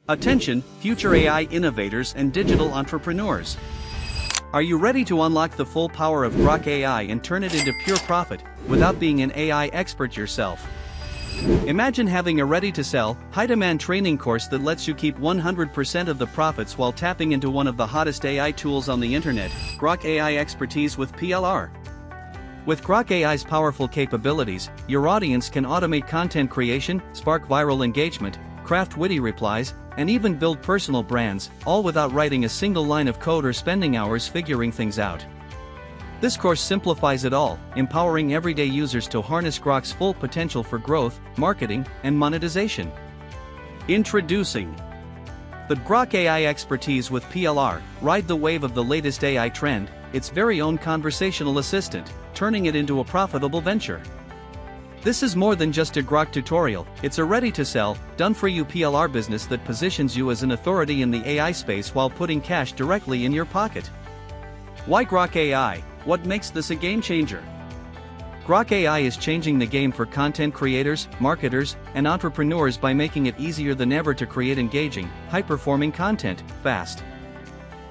Attention, future AI innovators and digital entrepreneurs. Are you ready to unlock the full power of Grok AI and turn it into pure profit, without being an AI expert yourself? Imagine having a ready-to-sell, high-demand training course that lets you keep 100% of the profits while tapping into one of the hottest AI tools on the internet, Grok AI expertise with PLR. With Grok AI's powerful capabilities, your audience can automate content creation, spark viral engagement, craft witty replies, and even build personal brands, all without writing a single line of code or spending hours figuring things out. This course simplifies it all, empowering everyday users to harness Grok's full potential for growth, marketing, and monetization. Introducing the Grok AI expertise with PLR. Ride the wave of the latest AI trend, its very own conversational assistant, turning it into a profitable venture. This is more than just a Grok tutorial, it's a ready-to-sell, done-for-you PLR business that positions you as an authority in the AI space while putting cash directly in your pocket. Why Grok AI? What makes this a game-changer? Grok AI is changing the game for content creators, marketers, and entrepreneurs by making it easier than ever to create engaging, high-performing content, fast.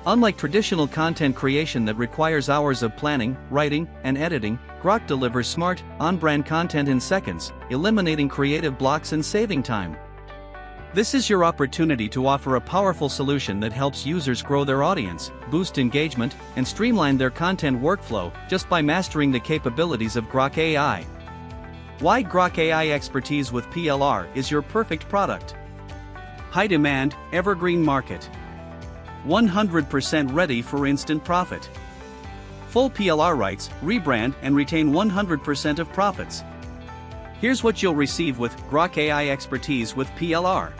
Unlike traditional content creation that requires hours of planning, writing, and editing, Grok delivers smart, on-brand content in seconds, eliminating creative blocks and saving time. This is your opportunity to offer a powerful solution that helps users grow their audience, boost engagement, and streamline their content workflow just by mastering the capabilities of Grok AI. Why Grok AI expertise with PLR is your perfect product. High demand, evergreen market. 100% ready for instant profit. Full PLR rights, rebrand and retain 100% of profits. Here's what you'll receive with Grok AI expertise with PLR.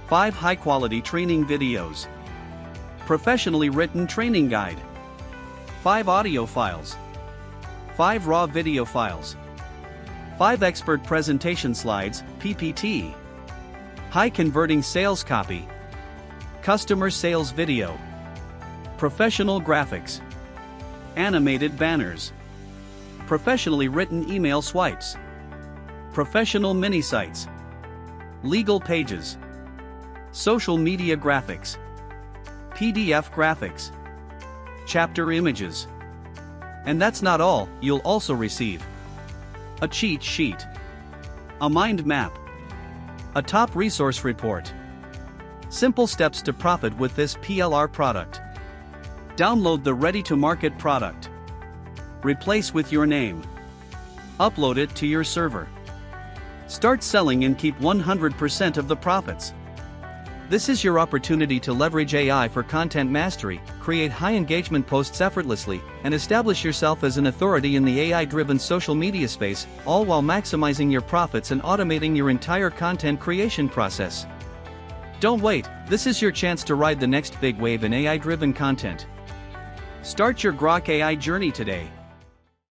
5 high-quality training videos. Professionally written training guide. 5 audio files. 5 raw video files. 5 expert presentation slides, PPT. High converting sales copy. Customer sales video. Professional graphics. Animated banners. Professionally written email swipes. Professional mini sites. Legal pages. Social media graphics. PDF graphics. Chapter images. And that's not all, you'll also receive a cheat sheet, a mind map, a top resource report. Simple steps to profit with this PLR product. Download the ready-to-market product. Replace with your name. Upload it to your server. Start selling and keep 100% of the profits. This is your opportunity to leverage AI for content mastery, create high-engagement posts effortlessly, and establish yourself as an authority in the AI-driven social media space, all while maximizing your profits and automating your entire content creation process. Don't wait, this is your chance to ride the next big wave in AI-driven content. Start your Grok AI journey today.